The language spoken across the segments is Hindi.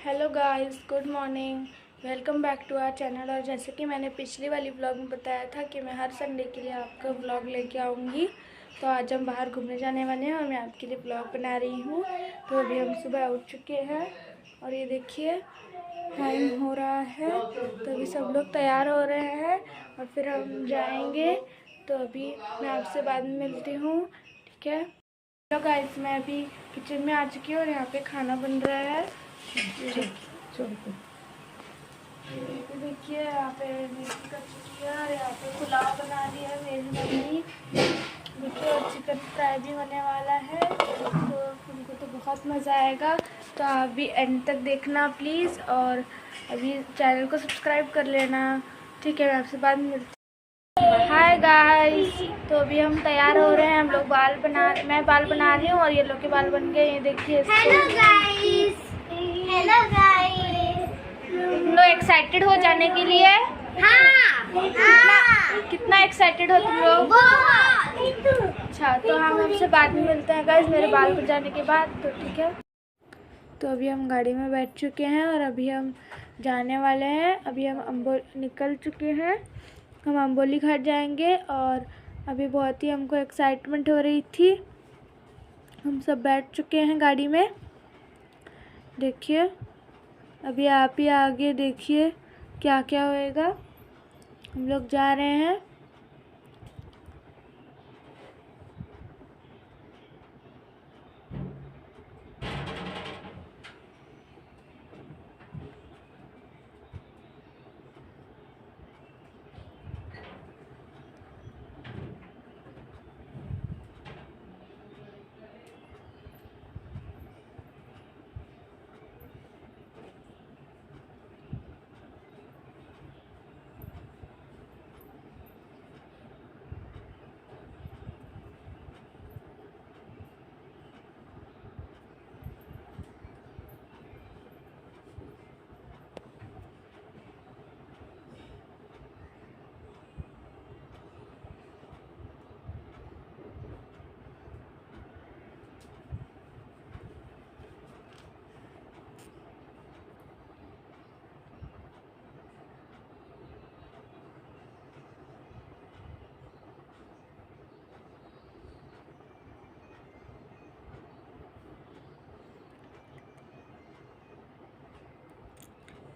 Hello guys, good morning. Welcome back to our channel. और जैसे कि मैंने पिछली वाली व्लॉग में बताया था कि मैं हर संडे के लिए आपका व्लॉग लेके आऊँगी, तो आज हम बाहर घूमने जाने वाले हैं और मैं आपके लिए व्लॉग बना रही हूँ। तो अभी हम सुबह उठ चुके हैं और ये देखिए टाइम हो रहा है, तो अभी सब लोग तैयार हो रहे हैं और फिर हम जाएंगे। तो अभी मैं आपसे बाद में मिलती हूँ, ठीक है। हेलो गाइस, मैं अभी किचन में आ चुकी हूँ और यहाँ पे खाना बन रहा है। देखिए यहाँ पे मेथी का चिकिया, यहाँ पे पुलाव बना रही है मेरी मम्मी। देखिए और चिकन फ्राई भी होने वाला है, तो उनको तो बहुत मज़ा आएगा। तो आप भी एंड तक देखना प्लीज़, और अभी चैनल को सब्सक्राइब कर लेना, ठीक है। मैं आपसे बाद में मिलती हूँ। हाय गाइस, तो अभी हम तैयार हो रहे हैं। हम लोग मैं बाल बना रही हूँ और ये लोग के बाल बन गए, ये देखिए। Hello guys, hello guys. तुम लोग एक्साइटेड हो जाने के लिए? कितना एक्साइटेड हो तुम लोग? बहुत। अच्छा, तो हम आपसे बाद में मिलते हैं गाइस, मेरे बाल बन जाने के बाद, तो ठीक है। तो अभी हम गाड़ी में बैठ चुके हैं और अभी हम जाने वाले हैं। अभी हम निकल चुके हैं, हम अम्बोली घाट जाएंगे। और अभी बहुत ही हमको एक्साइटमेंट हो रही थी। हम सब बैठ चुके हैं गाड़ी में, देखिए। अभी आप ही आगे देखिए क्या क्या होएगा। हम लोग जा रहे हैं।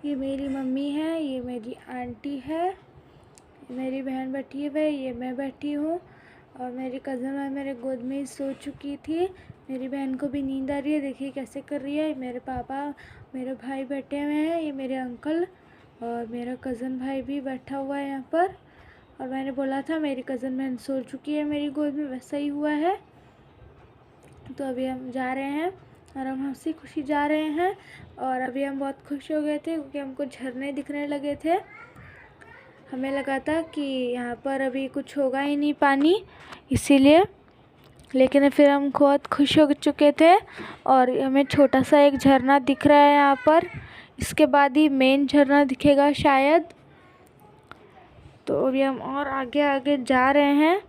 ये मेरी मम्मी है, ये मेरी आंटी है, मेरी बहन बैठी है, ये मैं बैठी हूँ। और मेरी कज़न है मेरे गोद में ही सो चुकी थी। मेरी बहन को भी नींद आ रही है, देखिए कैसे कर रही है। मेरे पापा, मेरे भाई बैठे हुए हैं, ये मेरे अंकल और मेरा कज़न भाई भी बैठा हुआ है यहाँ पर। और मैंने बोला था मेरी कज़न बहन सो चुकी है मेरी गोद में, वैसा ही हुआ है। तो अभी हम जा रहे हैं और हम हंसी खुशी जा रहे हैं। और अभी हम बहुत खुश हो गए थे क्योंकि हमको झरने दिखने लगे थे। हमें लगा था कि यहाँ पर अभी कुछ होगा ही नहीं पानी, इसीलिए। लेकिन फिर हम बहुत खुश हो चुके थे और हमें छोटा सा एक झरना दिख रहा है यहाँ पर। इसके बाद ही मेन झरना दिखेगा शायद। तो अभी हम और आगे आगे जा रहे हैं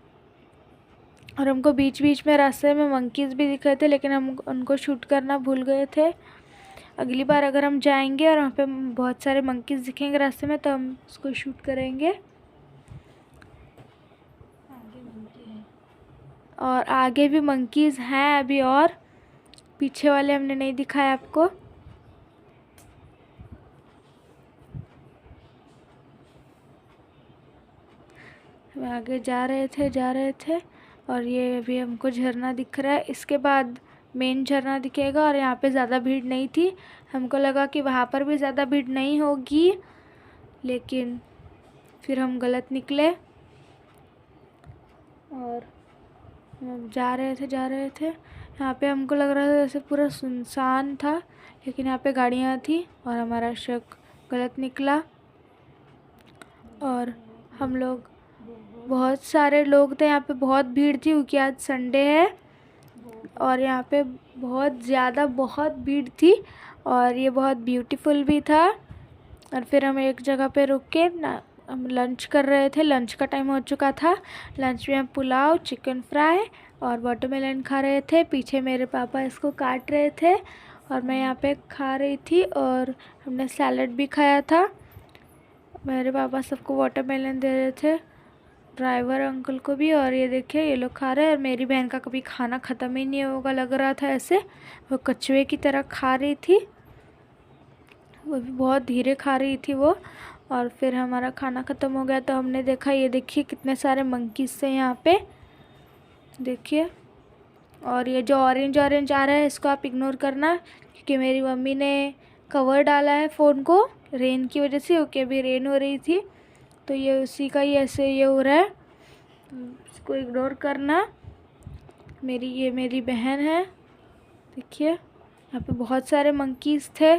और हमको बीच बीच में रास्ते में मंकीज़ भी दिख रहे थे, लेकिन हम उनको शूट करना भूल गए थे। अगली बार अगर हम जाएंगे और वहाँ पे बहुत सारे मंकीज़ दिखेंगे रास्ते में, तो हम उसको शूट करेंगे। और आगे भी मंकीज़ हैं अभी, और पीछे वाले हमने नहीं दिखाया आपको। हम आगे जा रहे थे और ये अभी हमको झरना दिख रहा है। इसके बाद मेन झरना दिखेगा और यहाँ पे ज़्यादा भीड़ नहीं थी। हमको लगा कि वहाँ पर भी ज़्यादा भीड़ नहीं होगी, लेकिन फिर हम गलत निकले और हम जा रहे थे। यहाँ पे हमको लग रहा था जैसे पूरा सुनसान था, लेकिन यहाँ पे गाड़ियाँ थी और हमारा शक गलत निकला। और हम लोग, बहुत सारे लोग थे यहाँ पे, बहुत भीड़ थी क्योंकि आज संडे है और यहाँ पे बहुत भीड़ थी। और ये बहुत ब्यूटीफुल भी था। और फिर हम एक जगह पे रुक के हम लंच कर रहे थे। लंच का टाइम हो चुका था। लंच में हम पुलाव, चिकन फ्राई और वाटरमेलन खा रहे थे। पीछे मेरे पापा इसको काट रहे थे और मैं यहाँ पे खा रही थी और हमने सैलड भी खाया था। मेरे पापा सबको वाटरमेलन दे रहे थे, ड्राइवर अंकल को भी, और ये देखिए ये लोग खा रहे हैं। और मेरी बहन का कभी खाना ख़त्म ही नहीं होगा लग रहा था, ऐसे वो कछुए की तरह खा रही थी, वो भी बहुत धीरे खा रही थी वो। और फिर हमारा खाना ख़त्म हो गया तो हमने देखा, ये देखिए कितने सारे मंकीज़ थे यहाँ पे, देखिए। और ये जो ऑरेंज ऑरेंज आ रहा है इसको आप इग्नोर करना, क्योंकि मेरी मम्मी ने कवर डाला है फ़ोन को रेन की वजह से, क्योंकि अभी रेन हो रही थी, तो ये उसी का ही ऐसे ये हो रहा है, इसको इग्नोर करना। ये मेरी बहन है, देखिए यहाँ पे बहुत सारे मंकीज़ थे,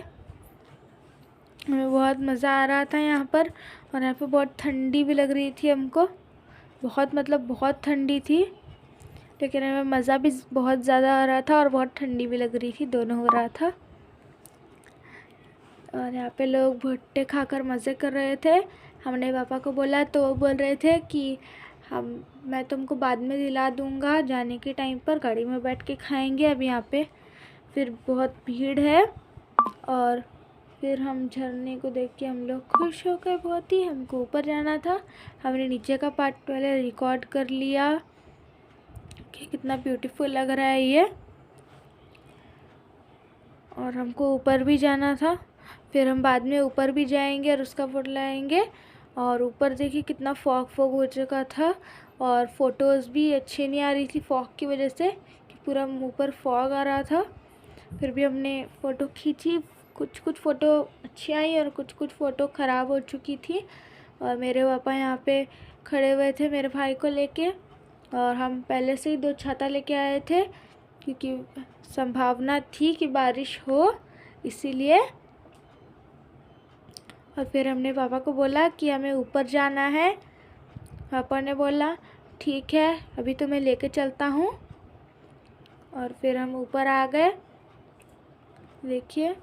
हमें बहुत मज़ा आ रहा था यहाँ पर। और यहाँ पे बहुत ठंडी भी लग रही थी हमको, बहुत मतलब बहुत ठंडी थी, लेकिन हमें मज़ा भी बहुत ज़्यादा आ रहा था और बहुत ठंडी भी लग रही थी, दोनों हो रहा था। और यहाँ पे लोग भुट्टे खाकर मज़े कर रहे थे। हमने पापा को बोला तो वो बोल रहे थे कि मैं तुमको बाद में दिला दूँगा, जाने के टाइम पर गाड़ी में बैठ के खाएंगे। अब यहाँ पे फिर बहुत भीड़ है, और फिर हम झरने को देख के हम लोग खुश हो गए बहुत ही। हमको ऊपर जाना था, हमने नीचे का पार्ट पहले रिकॉर्ड कर लिया कि कितना ब्यूटीफुल लग रहा है ये, और हमको ऊपर भी जाना था। फिर हम बाद में ऊपर भी जाएंगे और उसका फ़ोटो लाएंगे। और ऊपर देखिए कितना फॉग हो चुका था, और फ़ोटोज़ भी अच्छी नहीं आ रही थी फॉग की वजह से, कि पूरा ऊपर फॉग आ रहा था। फिर भी हमने फ़ोटो खींची, कुछ फ़ोटो अच्छी आई और कुछ फ़ोटो ख़राब हो चुकी थी। और मेरे पापा यहाँ पे खड़े हुए थे मेरे भाई को लेके, और हम पहले से ही 2 छाता लेके आए थे, क्योंकि संभावना थी कि बारिश हो, इसीलिए। और फिर हमने पापा को बोला कि हमें ऊपर जाना है। पापा ने बोला ठीक है, अभी तो मैं लेके चलता हूँ। और फिर हम ऊपर आ गए, देखिए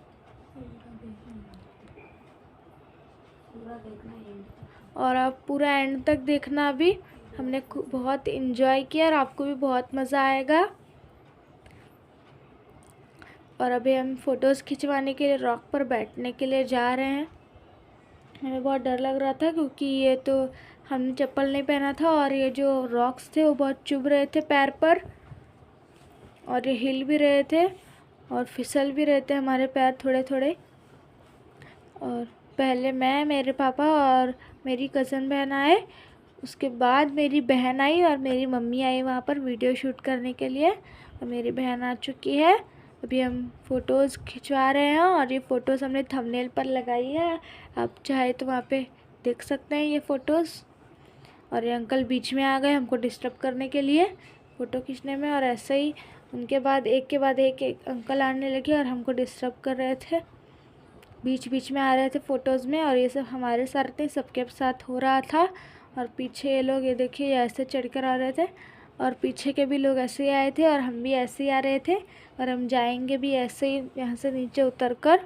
और आप पूरा एंड तक देखना। अभी हमने बहुत इन्जॉय किया और आपको भी बहुत मज़ा आएगा। और अभी हम फ़ोटोज़ खिंचवाने के लिए रॉक पर बैठने के लिए जा रहे हैं। हमें बहुत डर लग रहा था, क्योंकि ये तो हमने चप्पल नहीं पहना था, और ये जो रॉक्स थे वो बहुत चुभ रहे थे पैर पर, और ये हिल भी रहे थे और फिसल भी रहे थे हमारे पैर थोड़े थोड़े। और पहले मैं, मेरे पापा और मेरी कज़न बहन आए, उसके बाद मेरी बहन आई और मेरी मम्मी आई वहाँ पर वीडियो शूट करने के लिए, और मेरी बहन आ चुकी है। अभी हम फ़ोटोज़ खिंचवा रहे हैं, और ये फ़ोटोज़ हमने थंबनेल पर लगाई है, आप चाहे तो वहाँ पे देख सकते हैं ये फ़ोटोज़। और ये अंकल बीच में आ गए हमको डिस्टर्ब करने के लिए फ़ोटो खींचने में, और ऐसे ही उनके बाद एक के बाद एक अंकल आने लगे और हमको डिस्टर्ब कर रहे थे, बीच में आ रहे थे फ़ोटोज़ में। और ये सब हमारे साथ नहीं, सबके साथ हो रहा था। और पीछे ये लोग, ये देखिए, ये ऐसे चढ़ कर आ रहे थे, और पीछे के भी लोग ऐसे ही आए थे, और हम भी ऐसे ही आ रहे थे। और हम जाएंगे भी ऐसे ही यहाँ से नीचे उतर कर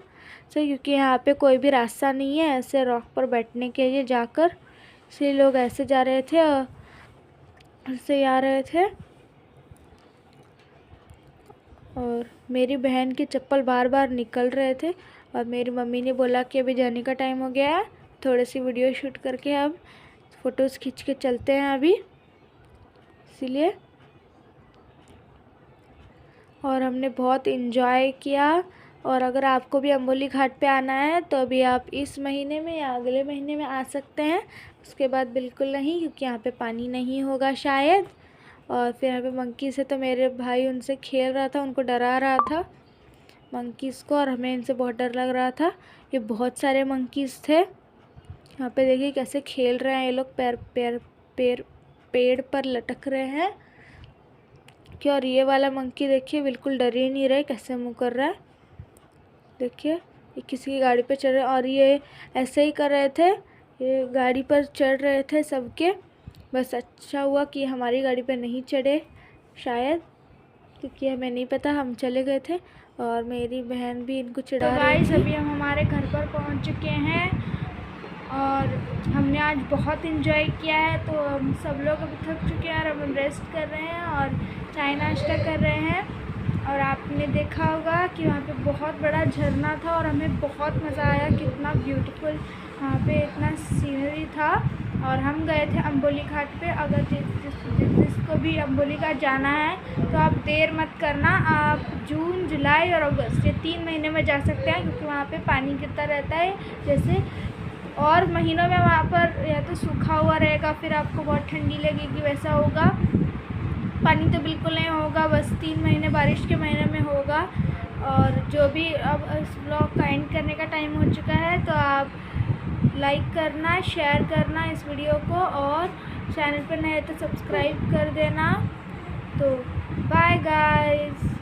से, क्योंकि यहाँ पे कोई भी रास्ता नहीं है ऐसे रॉक पर बैठने के लिए जाकर, इसलिए लोग ऐसे जा रहे थे और ऐसे आ रहे थे। और मेरी बहन के चप्पल बार बार निकल रहे थे, और मेरी मम्मी ने बोला कि अभी जाने का टाइम हो गया है, थोड़ी सी वीडियो शूट करके अब फ़ोटोज़ खींच के चलते हैं अभी, इसीलिए। और हमने बहुत इन्जॉय किया। और अगर आपको भी अम्बोली घाट पे आना है तो अभी आप इस महीने में या अगले महीने में आ सकते हैं, उसके बाद बिल्कुल नहीं, क्योंकि यहाँ पे पानी नहीं होगा शायद। और फिर यहाँ पे मंकी से तो मेरे भाई उनसे खेल रहा था, उनको डरा रहा था मंकीज़ को, और हमें इनसे बहुत डर लग रहा था। ये बहुत सारे मंकीज़ थे, यहाँ पे देखिए कैसे खेल रहे हैं ये लोग, पेड़ पर लटक रहे हैं कि। और ये वाला मंकी देखिए बिल्कुल डर ही नहीं रहे, कैसे मुँह कर रहा है, देखिए। ये किसी की गाड़ी पे चढ़ रहे, और ये ऐसे ही कर रहे थे, ये गाड़ी पर चढ़ रहे थे सबके। बस अच्छा हुआ कि हमारी गाड़ी पे नहीं चढ़े शायद, क्योंकि हमें नहीं पता, हम चले गए थे। और मेरी बहन भी इनको चिढ़ा रही थी। अभी हम हमारे घर पर पहुंच चुके हैं, और हमने आज बहुत इन्जॉय किया है, तो हम सब लोग अभी थक चुके हैं और अब हम रेस्ट कर रहे हैं और चाय नाश्ता कर रहे हैं। और आपने देखा होगा कि वहाँ पे बहुत बड़ा झरना था और हमें बहुत मज़ा आया। कितना ब्यूटीफुल वहाँ पे इतना सीनरी था। और हम गए थे अम्बोली घाट पे। अगर जिसको भी अम्बोली घाट जाना है तो आप देर मत करना। आप जून, जुलाई और अगस्त ये 3 महीने में जा सकते हैं, क्योंकि वहाँ पे पानी गिरता रहता है। जैसे और महीनों में वहाँ पर या तो सूखा हुआ रहेगा, फिर आपको बहुत ठंडी लगेगी, वैसा होगा। पानी तो बिल्कुल नहीं होगा, बस 3 महीने बारिश के महीने में होगा। और जो भी, अब इस ब्लॉग का एंड करने का टाइम हो चुका है, तो आप लाइक करना, शेयर करना इस वीडियो को, और चैनल पर नए तो सब्सक्राइब कर देना। तो बाय गाइस।